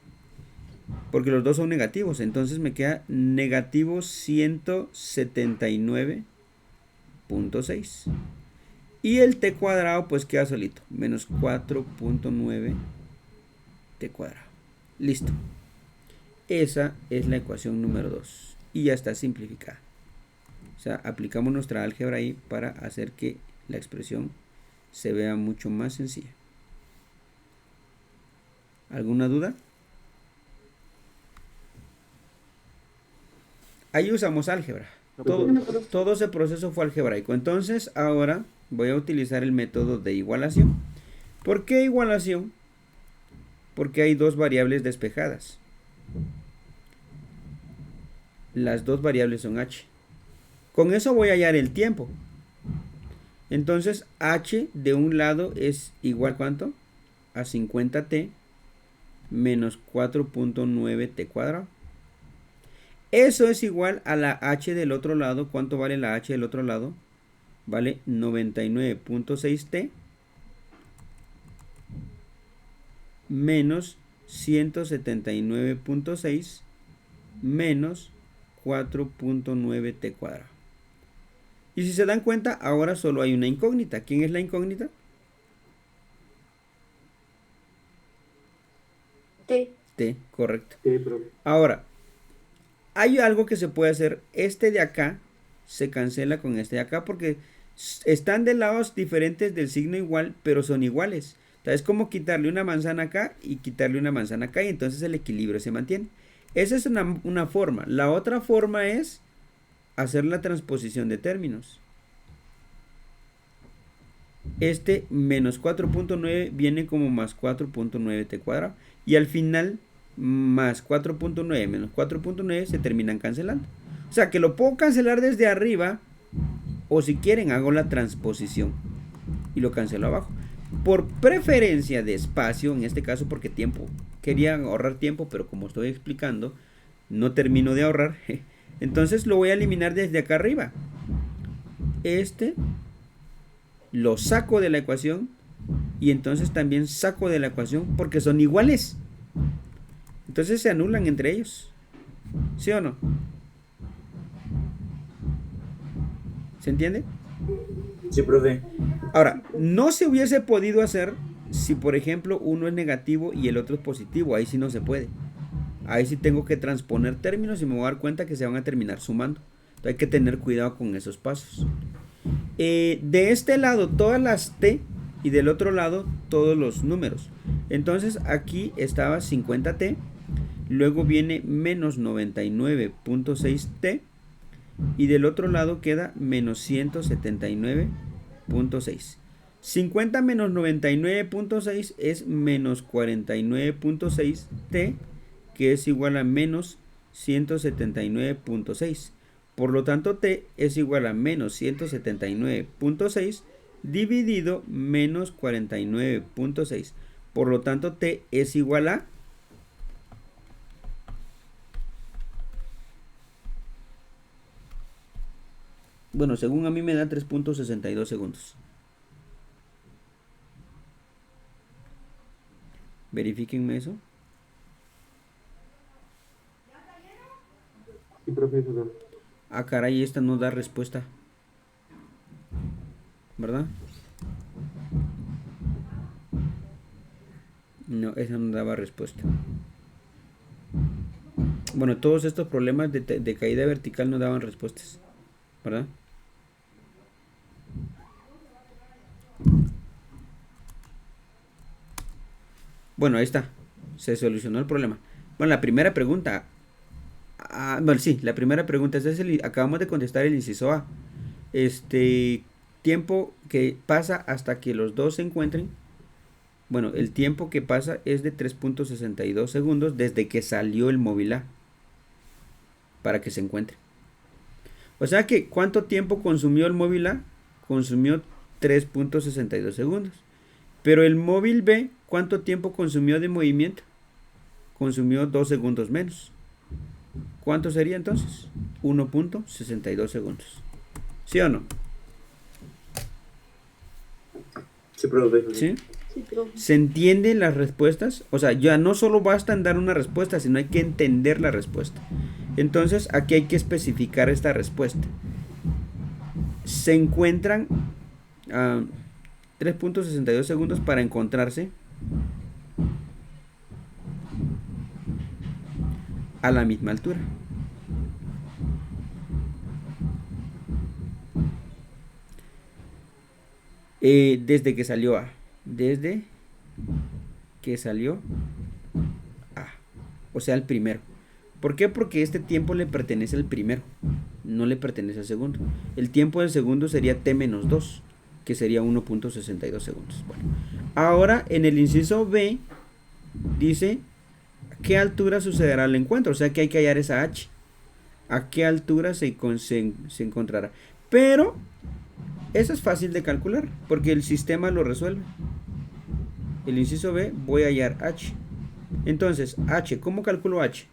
Porque los dos son negativos. Entonces me queda negativo 179.6. Y el t cuadrado pues queda solito. Menos 4.9 t cuadrado. Listo. Esa es la ecuación número 2. Y ya está simplificada. O sea, aplicamos nuestra álgebra ahí para hacer que la expresión se vea mucho más sencilla. ¿Alguna duda? Ahí usamos álgebra. Todo ese proceso fue algebraico. Entonces, ahora voy a utilizar el método de igualación. ¿Por qué igualación? Porque hay dos variables despejadas. Las dos variables son h. Con eso voy a hallar el tiempo. Entonces, h de un lado es igual, ¿cuánto? A 50t menos 4.9t cuadrado. Eso es igual a la h del otro lado. ¿Cuánto vale la h del otro lado? Vale 99.6t menos 179.6 menos 4.9t cuadrado. Y si se dan cuenta, ahora solo hay una incógnita. ¿Quién es la incógnita? T. T, correcto. Sí, profe. Ahora, hay algo que se puede hacer. Este de acá se cancela con este de acá porque están de lados diferentes del signo igual, pero son iguales. Entonces es como quitarle una manzana acá y quitarle una manzana acá y entonces el equilibrio se mantiene. Esa es una forma. La otra forma es hacer la transposición de términos. Este menos 4.9 viene como más 4.9t cuadrado. Y al final, más 4.9 menos 4.9 se terminan cancelando. O sea que lo puedo cancelar desde arriba. O si quieren, hago la transposición. Y lo cancelo abajo. Por preferencia de espacio, en este caso porque tiempo. Quería ahorrar tiempo, pero como estoy explicando, no termino de ahorrar. Entonces lo voy a eliminar desde acá arriba. Este lo saco de la ecuación y entonces también saco de la ecuación porque son iguales. Entonces se anulan entre ellos. ¿Sí o no? ¿Se entiende? Sí, profe. Ahora, no se hubiese podido hacer si por ejemplo uno es negativo y el otro es positivo. Ahí sí no se puede. Ahí sí tengo que transponer términos y me voy a dar cuenta que se van a terminar sumando. Entonces hay que tener cuidado con esos pasos. De este lado todas las t y del otro lado todos los números. Entonces aquí estaba 50t, luego viene menos 99.6t y del otro lado queda menos 179.6. 50 menos 99.6 es menos 49.6t, que es igual a menos 179.6. Por lo tanto, t es igual a menos 179.6 dividido menos 49.6. Por lo tanto, t es igual a... Bueno, según a mí me da 3.62 segundos. Verifíquenme eso. Sí, profesor. Ah, caray, esta no da respuesta. ¿Verdad? No, esa no daba respuesta. Bueno, todos estos problemas de caída vertical no daban respuestas, ¿verdad? Bueno, ahí está. Se solucionó el problema. Bueno, la primera pregunta. Bueno, sí, la primera pregunta es acabamos de contestar el inciso A. Tiempo que pasa hasta que los dos se encuentren. Bueno, el tiempo que pasa es de 3.62 segundos desde que salió el móvil A para que se encuentren. O sea que, ¿cuánto tiempo consumió el móvil A? Consumió 3.62 segundos. Pero el móvil B, ¿cuánto tiempo consumió de movimiento? Consumió 2 segundos menos. ¿Cuánto sería entonces? 1.62 segundos. ¿Sí o no? Sí, profe. ¿Sí? Sí, profe. ¿Se entienden las respuestas? O sea, ya no solo basta en dar una respuesta, sino hay que entender la respuesta. Entonces, aquí hay que especificar esta respuesta. Se encuentran 3.62 segundos para encontrarse a la misma altura. Desde que salió A. Desde que salió A. O sea, el primero. ¿Por qué? Porque este tiempo le pertenece al primero. No le pertenece al segundo. El tiempo del segundo sería t-2, que sería 1.62 segundos. Bueno, ahora en el inciso B dice ¿qué altura sucederá al encuentro? O sea que hay que hallar esa h. ¿A qué altura se encontrará? Pero eso es fácil de calcular porque el sistema lo resuelve. El inciso B, voy a hallar h. Entonces, h, ¿cómo calculo h?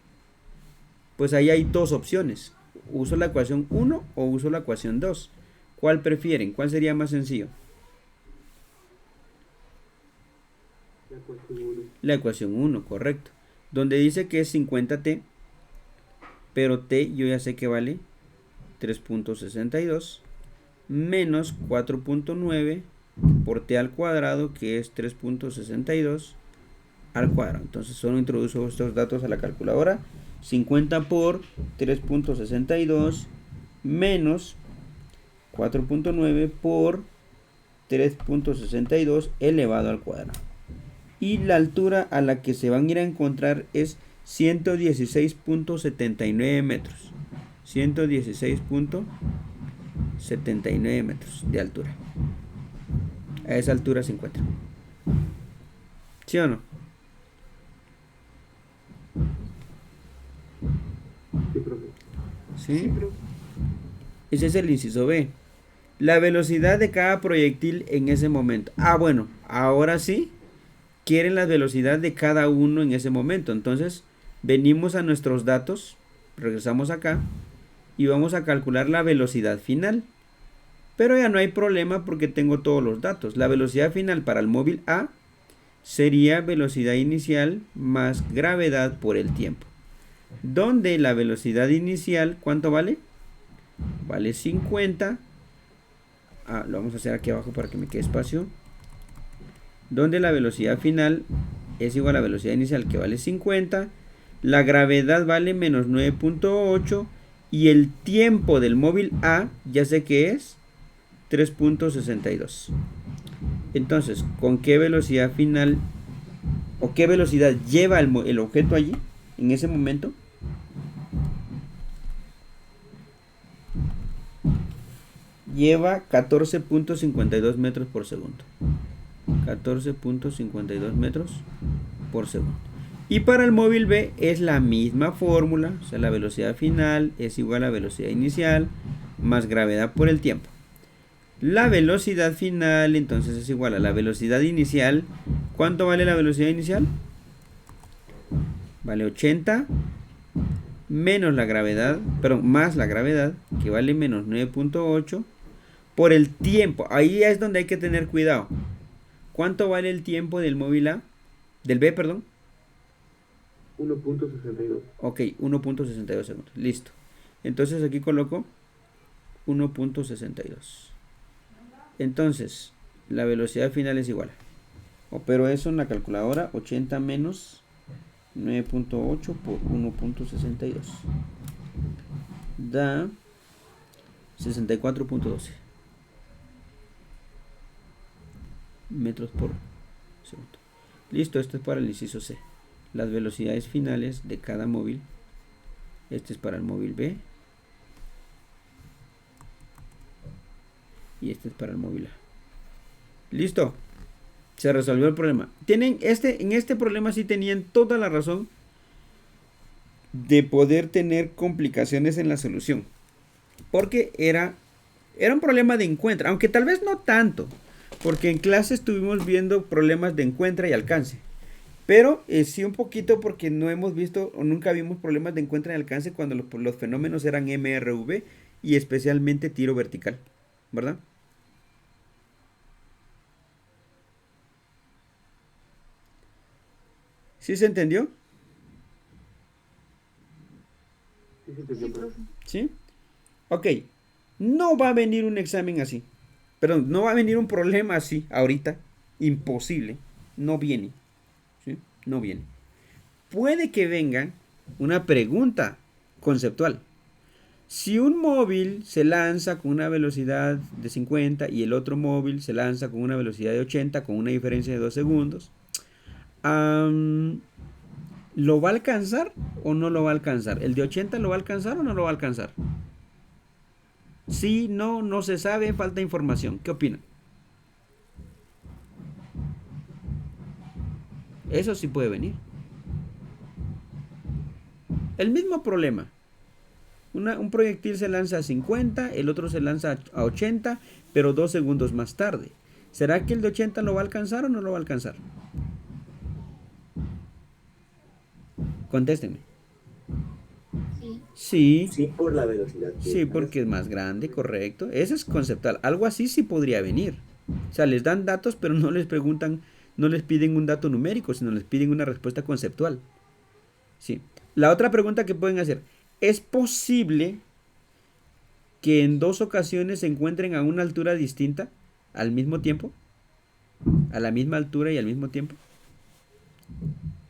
Pues ahí hay dos opciones. ¿Uso la ecuación 1 o uso la ecuación 2? ¿Cuál prefieren? ¿Cuál sería más sencillo? La ecuación 1. La ecuación 1, correcto. Donde dice que es 50t, pero t yo ya sé que vale 3.62 menos 4.9 por t al cuadrado, que es 3.62 al cuadrado. Entonces solo introduzco estos datos a la calculadora. 50 por 3.62 menos 4.9 por 3.62 elevado al cuadrado. Y la altura a la que se van a ir a encontrar es 116.79 metros. 116.79 metros de altura. A esa altura se encuentra. ¿Sí o no? Sí, profe. ¿Sí? Ese es el inciso B. La velocidad de cada proyectil en ese momento. Bueno, ahora sí quieren la velocidad de cada uno en ese momento. Entonces, venimos a nuestros datos, regresamos acá y vamos a calcular la velocidad final. Pero ya no hay problema porque tengo todos los datos. La velocidad final para el móvil A sería velocidad inicial más gravedad por el tiempo. Donde la velocidad inicial, ¿cuánto vale? Vale 50. Lo vamos a hacer aquí abajo para que me quede espacio. Donde la velocidad final es igual a la velocidad inicial, que vale 50. La gravedad vale menos 9.8. Y el tiempo del móvil A, ya sé que es 3.62. Entonces, ¿con qué velocidad final o qué velocidad lleva el objeto allí en ese momento? Lleva 14.52 metros por segundo. 14.52 metros por segundo. Y para el móvil B es la misma fórmula, o sea, la velocidad final es igual a la velocidad inicial más gravedad por el tiempo. La velocidad final entonces es igual a la velocidad inicial. ¿Cuánto vale la velocidad inicial? Vale 80 menos la gravedad, perdón, más la gravedad, que vale menos 9.8 por el tiempo. Ahí es donde hay que tener cuidado. ¿Cuánto vale el tiempo del móvil A? Del B, perdón. 1.62. Ok, 1.62 segundos. Listo. Entonces aquí coloco 1.62. Entonces, la velocidad final es igual. Opero eso en la calculadora. 80 menos 9.8 por 1.62 da 64.12 metros por segundo. Listo, esto es para el inciso C. Las velocidades finales de cada móvil. Este es para el móvil B. Y este es para el móvil A. Listo. Se resolvió el problema. En este problema sí tenían toda la razón de poder tener complicaciones en la solución. Porque era un problema de encuentra. Aunque tal vez no tanto. Porque en clase estuvimos viendo problemas de encuentra y alcance. Pero sí un poquito porque no hemos visto o nunca vimos problemas de encuentra y alcance cuando los fenómenos eran MRV y especialmente tiro vertical. ¿Verdad? ¿Sí se entendió? Sí, sí, entendió, profe. ¿Sí? Ok. No va a venir un examen así. Perdón, no va a venir un problema así ahorita. Imposible. No viene. ¿Sí? No viene. Puede que venga una pregunta conceptual. Si un móvil se lanza con una velocidad de 50 y el otro móvil se lanza con una velocidad de 80 con una diferencia de 2 segundos, ¿lo va a alcanzar o no lo va a alcanzar? ¿El de 80 lo va a alcanzar o no lo va a alcanzar? Sí, no, no se sabe, falta información. ¿Qué opinan? Eso sí puede venir. El mismo problema. Un proyectil se lanza a 50, el otro se lanza a 80, pero 2 segundos más tarde. ¿Será que el de 80 lo va a alcanzar o no lo va a alcanzar? Contéstenme. Sí. Sí. Sí, por la velocidad. Sí, porque es más grande, correcto. Eso es conceptual. Algo así sí podría venir. O sea, les dan datos, pero no les preguntan, no les piden un dato numérico, sino les piden una respuesta conceptual. Sí. La otra pregunta que pueden hacer, ¿es posible que en 2 ocasiones se encuentren a una altura distinta al mismo tiempo? ¿A la misma altura y al mismo tiempo?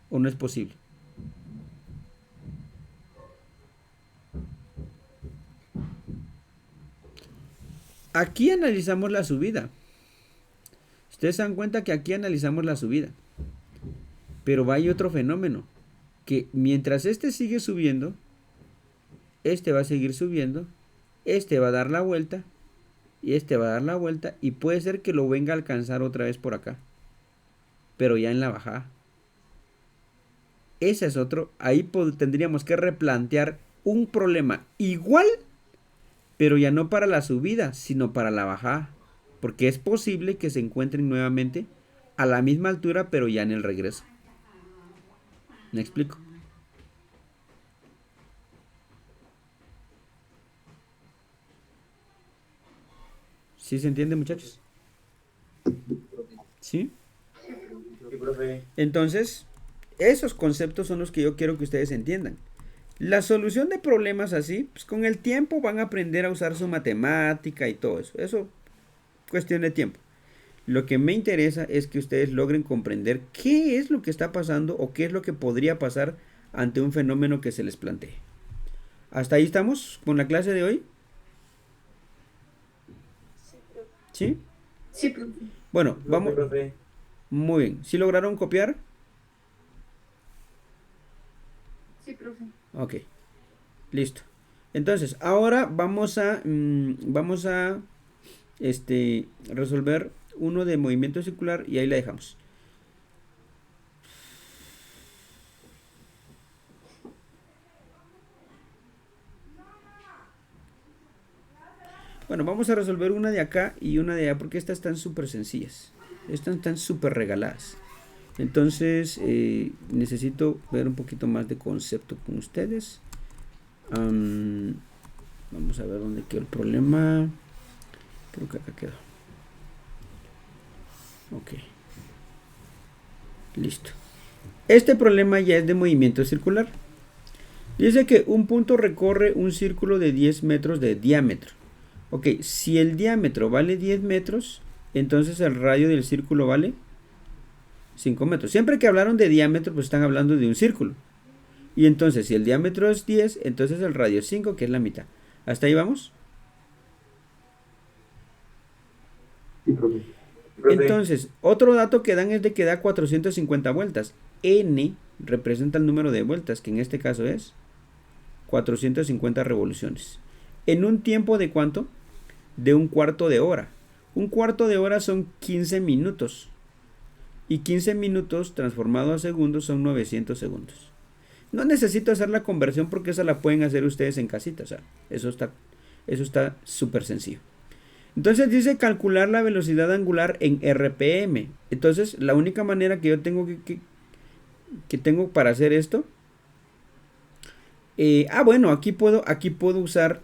¿O no es posible? Aquí analizamos la subida. Ustedes se dan cuenta que aquí analizamos la subida. Pero hay otro fenómeno. Que mientras este sigue subiendo, este va a seguir subiendo, este va a dar la vuelta, y este va a dar la vuelta, y puede ser que lo venga a alcanzar otra vez por acá. Pero ya en la bajada. Ese es otro. Ahí tendríamos que replantear un problema igual, pero ya no para la subida, sino para la bajada. Porque es posible que se encuentren nuevamente a la misma altura, pero ya en el regreso. ¿Me explico? ¿Sí se entiende, muchachos? ¿Sí? Sí, profe. Entonces, esos conceptos son los que yo quiero que ustedes entiendan. La solución de problemas así, pues con el tiempo van a aprender a usar su matemática y todo eso. Eso, cuestión de tiempo. Lo que me interesa es que ustedes logren comprender qué es lo que está pasando o qué es lo que podría pasar ante un fenómeno que se les plantee. ¿Hasta ahí estamos con la clase de hoy? ¿Sí? Sí, profe. Bueno, vamos. Profe. Muy bien. ¿Sí lograron copiar? Sí, profe. Ok. Listo. Entonces, ahora vamos a resolver uno de movimiento circular y ahí la dejamos. Bueno, vamos a resolver una de acá y una de allá porque estas están súper sencillas. Estas están súper regaladas. Entonces, necesito ver un poquito más de concepto con ustedes. Vamos a ver dónde quedó el problema. Creo que acá quedó. Ok. Listo. Este problema ya es de movimiento circular. Dice que un punto recorre un círculo de 10 metros de diámetro. Ok, si el diámetro vale 10 metros, entonces el radio del círculo vale 5 metros. Siempre que hablaron de diámetro, pues están hablando de un círculo. Y entonces, si el diámetro es 10, entonces el radio es 5, que es la mitad. ¿Hasta ahí vamos? Sí, profe. Profe, Entonces, otro dato que dan es de que da 450 vueltas. N representa el número de vueltas, que en este caso es 450 revoluciones. ¿En un tiempo de cuánto? De un cuarto de hora. Un cuarto de hora son 15 minutos. Y 15 minutos transformado a segundos son 900 segundos. No necesito hacer la conversión porque esa la pueden hacer ustedes en casita. O sea, eso está súper sencillo. Entonces dice calcular la velocidad angular en RPM. Entonces la única manera que yo tengo que tengo para hacer esto. Bueno, aquí puedo usar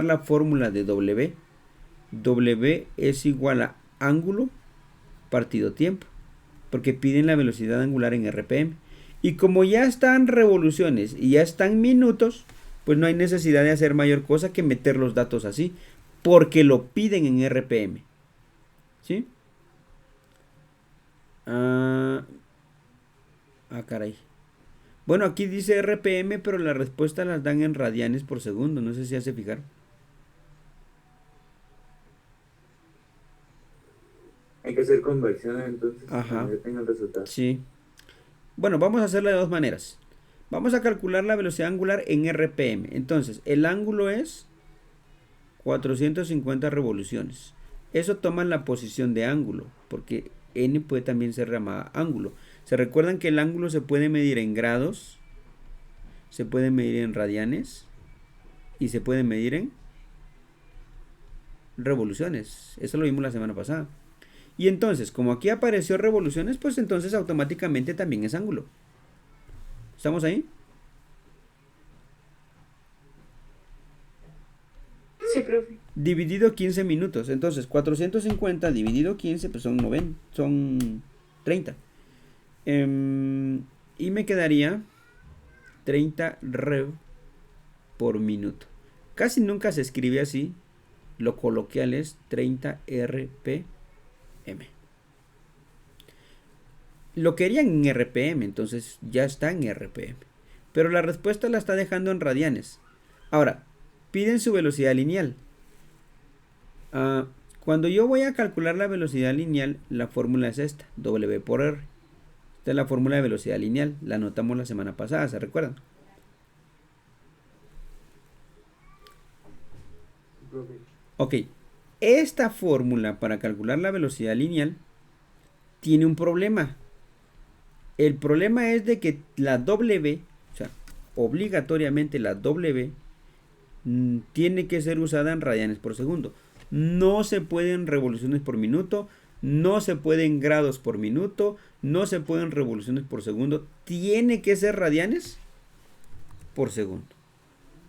la fórmula de W. W es igual a ángulo partido tiempo. Porque piden la velocidad angular en RPM. Y como ya están revoluciones y ya están minutos, pues no hay necesidad de hacer mayor cosa que meter los datos así. Porque lo piden en RPM. ¿Sí? Caray. Bueno, aquí dice RPM, pero la respuesta las dan en radianes por segundo. No sé si hace fijar. hay que hacer conversiones entonces. Ajá. Para que tenga el resultado. Sí. Bueno, vamos a hacerla de dos maneras. Vamos a calcular la velocidad angular en RPM. Entonces, el ángulo es 450 revoluciones. Eso toma la posición de ángulo, porque n puede también ser llamada ángulo. ¿Se recuerdan que el ángulo se puede medir en grados? Se puede medir en radianes y se puede medir en revoluciones. Eso lo vimos la semana pasada. Y entonces, como aquí apareció revoluciones, pues entonces automáticamente también es ángulo. ¿Estamos ahí? Sí, profe. Dividido 15 minutos. Entonces, 450 dividido 15, pues son 90, son 30. Y me quedaría 30 rev por minuto. Casi nunca se escribe así. Lo coloquial es 30 rpm. Lo querían en RPM, entonces ya está en RPM. Pero la respuesta la está dejando en radianes. Ahora, piden su velocidad lineal. Cuando yo voy a calcular la velocidad lineal, la fórmula es esta, W por R. Esta es la fórmula de velocidad lineal. La anotamos la semana pasada, ¿se recuerdan? Profe. Ok, esta fórmula para calcular la velocidad lineal tiene un problema. El problema es de que la W, o sea, obligatoriamente la W tiene que ser usada en radianes por segundo. No se pueden revoluciones por minuto, no se pueden grados por minuto, no se pueden revoluciones por segundo. Tiene que ser radianes por segundo.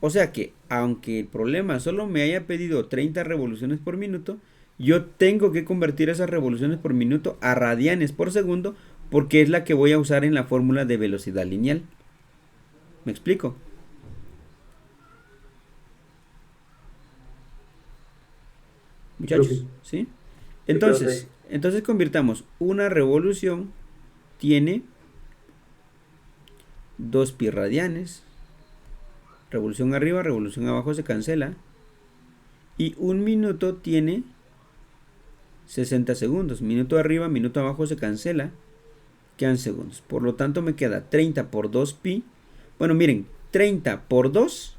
O sea que, aunque el problema solo me haya pedido 30 revoluciones por minuto, yo tengo que convertir esas revoluciones por minuto a radianes por segundo, porque es la que voy a usar en la fórmula de velocidad lineal. ¿Me explico? Muchachos, Profe. ¿sí? profe. Entonces convirtamos una revolución tiene 2 pi radianes. Revolución arriba, revolución abajo se cancela. Y un minuto tiene 60 segundos. Minuto arriba, minuto abajo se cancela. Quedan segundos. Por lo tanto me queda 30 por 2 pi. Bueno, miren, 30 por 2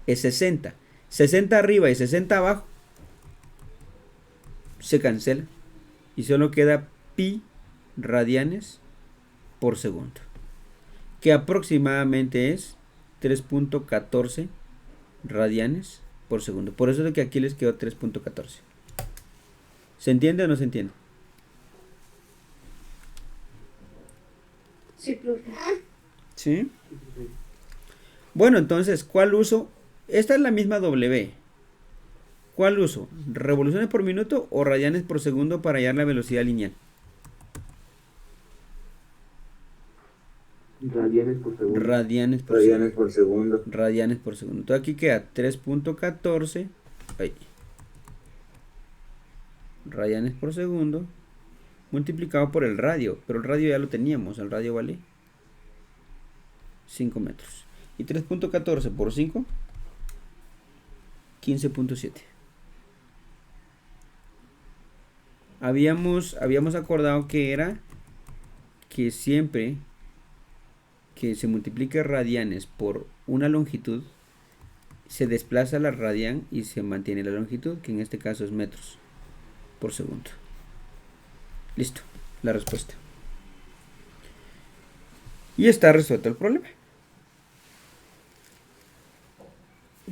es 60. 60 arriba y 60 abajo se cancela. Y solo queda pi radianes por segundo. Que aproximadamente es 3.14 radianes por segundo. Por eso es de que aquí les quedó 3.14. ¿Se entiende o no se entiende? Sí, profe. ¿Sí? Bueno, entonces, ¿cuál uso? Esta es la misma W. ¿Cuál uso? ¿Revoluciones por minuto o radianes por segundo para hallar la velocidad lineal? Radianes por segundo. Radianes por Radianes segundo. por segundo. Radianes por segundo. Entonces aquí queda 3.14 radianes por segundo multiplicado por el radio, pero el radio ya lo teníamos, el radio vale 5 metros. Y 3.14 por 5, 15.7. Habíamos acordado que era que siempre que se multiplique radianes por una longitud, se desplaza la radian y se mantiene la longitud, que en este caso es metros por segundo. Listo, la respuesta. Y está resuelto el problema.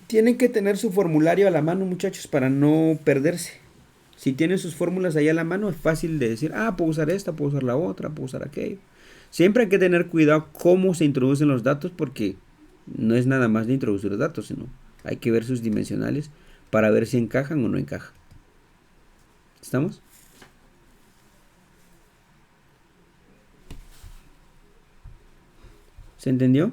Tienen que tener su formulario a la mano, muchachos, para no perderse. Si tienen sus fórmulas ahí a la mano, es fácil de decir, puedo usar esta, puedo usar la otra, puedo usar aquello. Siempre hay que tener cuidado cómo se introducen los datos, porque no es nada más de introducir los datos, sino hay que ver sus dimensionales para ver si encajan o no encajan. ¿Estamos? ¿Se entendió?